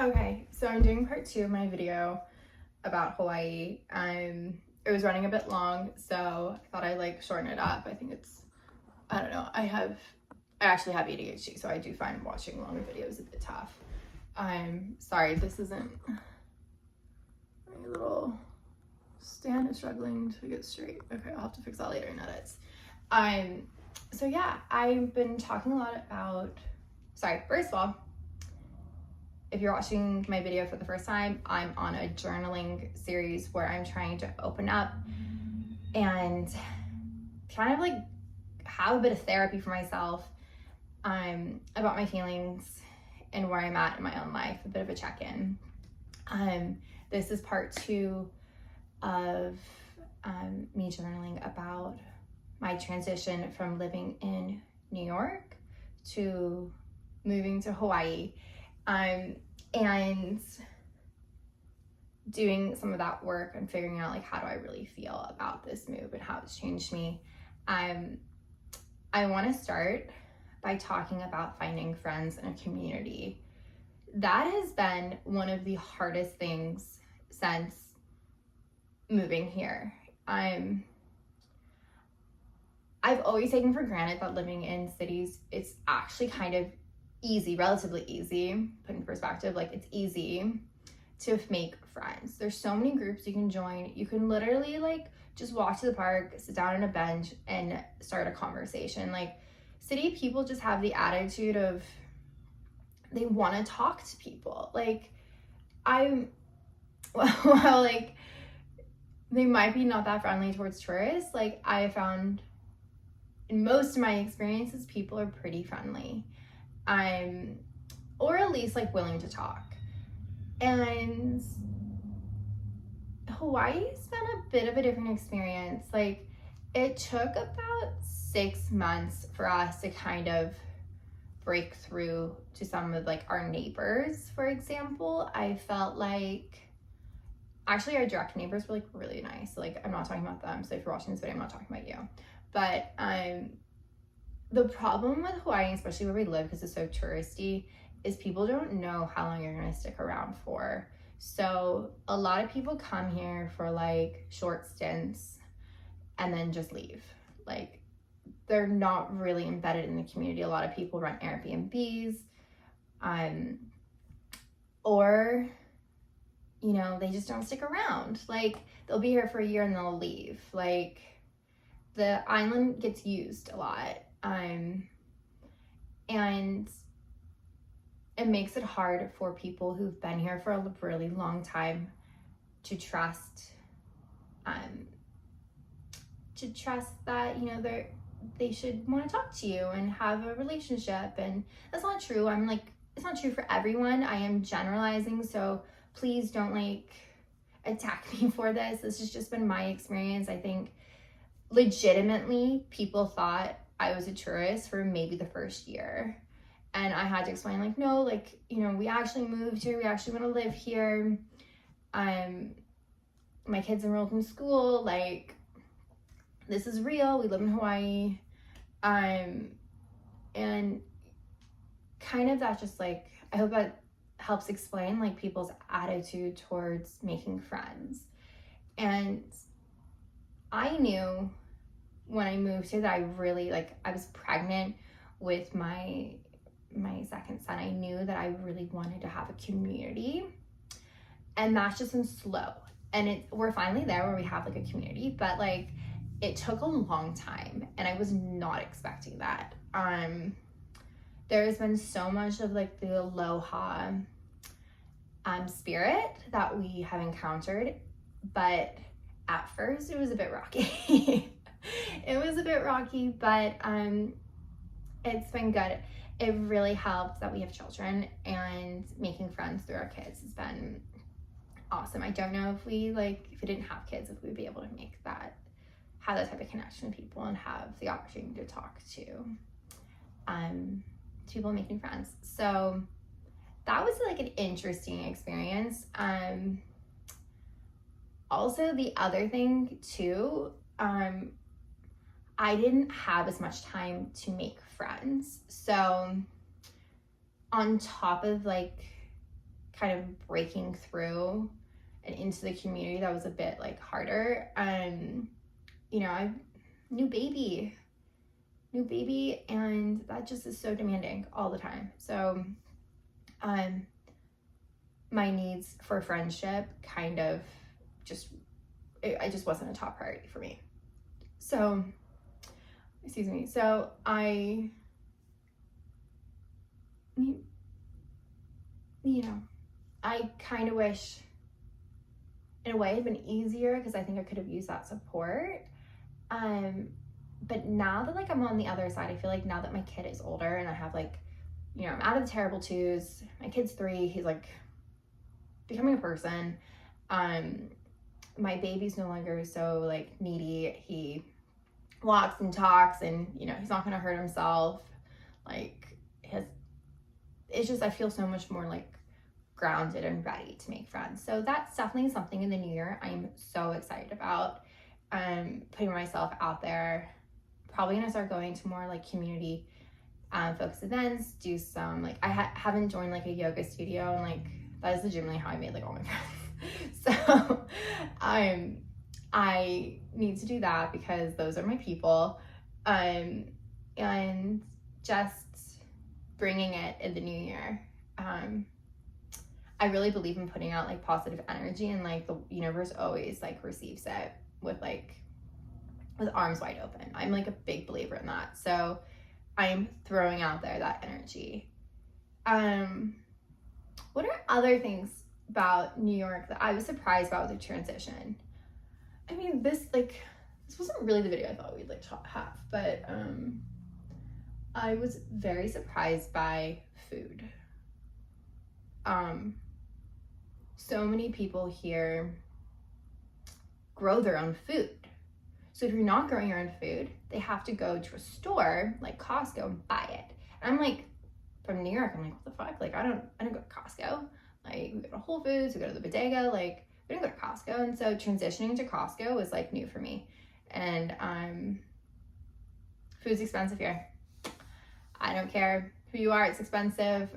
Okay, so I'm doing part 2 of my video about Hawaii. It was running a bit long, so I thought I'd shorten it up. I think I don't know, I actually have ADHD, so I do find watching longer videos a bit tough. Sorry, this isn't, my little stand is struggling to get straight. Okay, I'll have to fix that later in edits. So yeah, I've been talking a lot about, first of all, if you're watching my video for the first time, I'm on a journaling series where I'm trying to open up and kind of have a bit of therapy for myself about my feelings and where I'm at in my own life, a bit of a check-in. This is part 2 of me journaling about my transition from living in New York to moving to Hawaii. And doing some of that work and figuring out how do I really feel about this move and how it's changed me. I want to start by talking about finding friends in a community. That has been one of the hardest things since moving here. I've always taken for granted that living in cities, it's actually kind of easy, relatively easy, put in perspective, it's easy to make friends. There's so many groups you can join. You can literally just walk to the park, sit down on a bench and start a conversation. City people just have the attitude of they want to talk to people. They might be not that friendly towards tourists. I found in most of my experiences, people are pretty friendly. Or at least willing to talk. And Hawaii's been a bit of a different experience. It took about 6 months for us to kind of break through to some of our neighbors. For example, I felt actually our direct neighbors were really nice. I'm not talking about them, so if you're watching this video, I'm not talking about you. But the problem with Hawaii, especially where we live because it's so touristy, is people don't know how long you're going to stick around for. So a lot of people come here for short stints and then just leave. They're not really embedded in the community. A lot of people run Airbnbs, or they just don't stick around. They'll be here for a year and they'll leave. The island gets used a lot. And it makes it hard for people who've been here for a really long time to trust that they should want to talk to you and have a relationship. And that's not true. It's not true for everyone. I am generalizing, so please don't attack me for this. This has just been my experience. I think legitimately people thought I was a tourist for maybe the first year, and I had to explain no, we actually moved here, we actually want to live here, my kids enrolled in school, this is real, we live in Hawaii, and kind of that just I hope that helps explain people's attitude towards making friends. And I knew when I moved here that I really I was pregnant with my second son. I knew that I really wanted to have a community, and that's just been slow. And we're finally there where we have a community, but it took a long time, and I was not expecting that. There's been so much of the aloha spirit that we have encountered, but at first it was a bit rocky. It was a bit rocky, but it's been good. It really helped that we have children, and making friends through our kids has been awesome. I don't know if we if we didn't have kids, if we would be able to have that type of connection with people and have the opportunity to talk to people making friends. So that was an interesting experience. Also, the other thing too, I didn't have as much time to make friends. So on top of kind of breaking through and into the community that was a bit like harder. You know, I new baby, and that just is so demanding all the time. So my needs for friendship kind of I just wasn't a top priority for me. So, excuse me. So I, you know, I kind of wish in a way it'd been easier, because I think I could have used that support. But now that like I'm on the other side, I feel like now that my kid is older and I have like, you know, I'm out of the terrible twos, my kid's 3, he's like becoming a person. My baby's no longer so like needy. He walks and talks, and you know, he's not gonna hurt himself. Like it's just, I feel so much more like grounded and ready to make friends. So that's definitely something in the new year I'm so excited about. Putting myself out there. Probably gonna start going to more like community focused events, do some like, I haven't joined like a yoga studio, and like that is legitimately how I made like all my friends. So I need to do that because those are my people. And just bringing it in the new year. I really believe in putting out like positive energy, and like the universe always like receives it with arms wide open. I'm like a big believer in that. So I'm throwing out there that energy. What are other things about New York that I was surprised about with the transition? I mean, this wasn't really the video I thought we'd like have, but I was very surprised by food. So many people here grow their own food. So if you're not growing your own food, they have to go to a store like Costco and buy it. And I'm like, from New York, I'm like, what the fuck? Like, I don't go to Costco. Like, we go to Whole Foods, we go to the bodega, like, we don't go to Costco. And so transitioning to Costco was like new for me. And food's expensive here. I don't care who you are, it's expensive.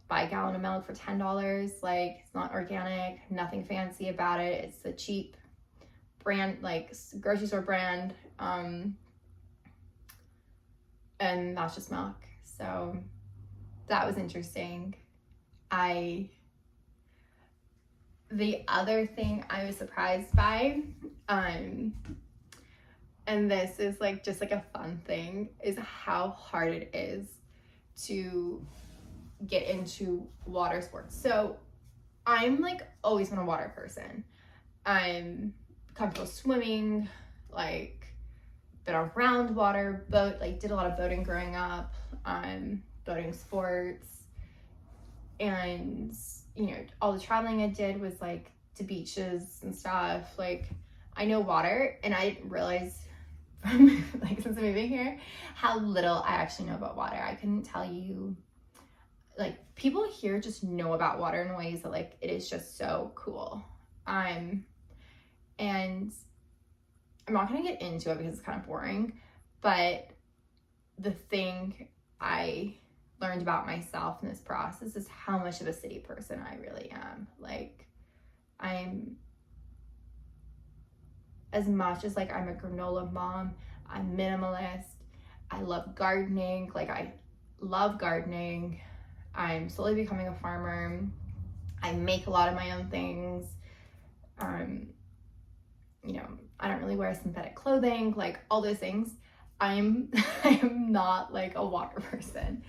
Buy a gallon of milk for $10. Like, it's not organic, nothing fancy about it. It's a cheap brand, like grocery store brand. And that's just milk. So that was interesting. The other thing I was surprised by, and this is like just like a fun thing, is how hard it is to get into water sports. So I'm like always been a water person. I'm comfortable swimming, like been around water, did a lot of boating growing up, boating sports, and you know, all the traveling I did was like to beaches and stuff. Like, I know water, and I didn't realize from like since moving here how little I actually know about water. I couldn't tell you, like, people here just know about water in ways that like it is just so cool. And I'm not gonna get into it because it's kind of boring, but the thing I learned about myself in this process is how much of a city person I really am. Like, I'm, as much as like I'm a granola mom, I'm minimalist, I love gardening, I'm slowly becoming a farmer, I make a lot of my own things, you know, I don't really wear synthetic clothing, like all those things. I am not like a water person.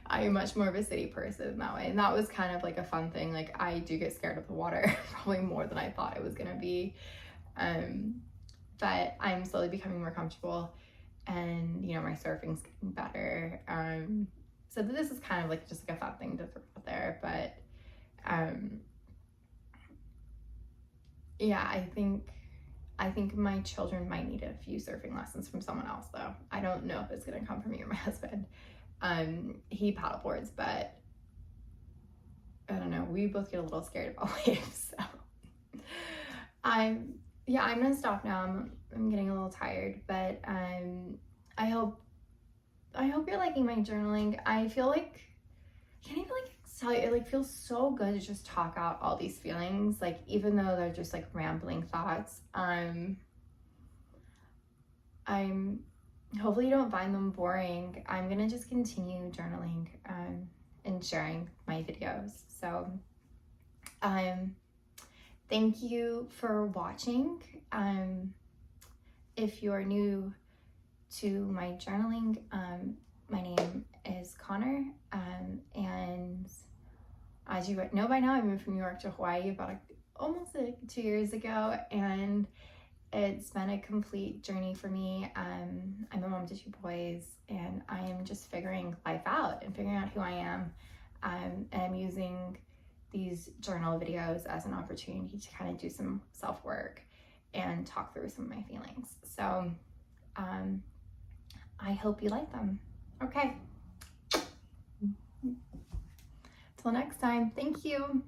I am much more of a city person that way. And that was kind of like a fun thing. Like, I do get scared of the water probably more than I thought it was gonna be. But I'm slowly becoming more comfortable, and you know, my surfing's getting better. So this is kind of like just like a fun thing to throw out there. But yeah, I think my children might need a few surfing lessons from someone else, though. I don't know if it's gonna come from me or my husband. He paddleboards, but I don't know. We both get a little scared about waves, so I'm gonna stop now. I'm getting a little tired, but I hope you're liking my journaling. I feel like I can't even like tell you, it like feels so good to just talk out all these feelings, like even though they're just like rambling thoughts. I'm hopefully you don't find them boring. I'm gonna just continue journaling and sharing my videos. So thank you for watching. If you're new to my journaling, my name is Connor, and as you know by now, I moved from New York to Hawaii about almost 2 years ago, and it's been a complete journey for me. I'm a mom to 2 boys, and I am just figuring life out and figuring out who I am, and I'm using these journal videos as an opportunity to kind of do some self-work and talk through some of my feelings. So I hope you like them. Okay. Till next time. Thank you.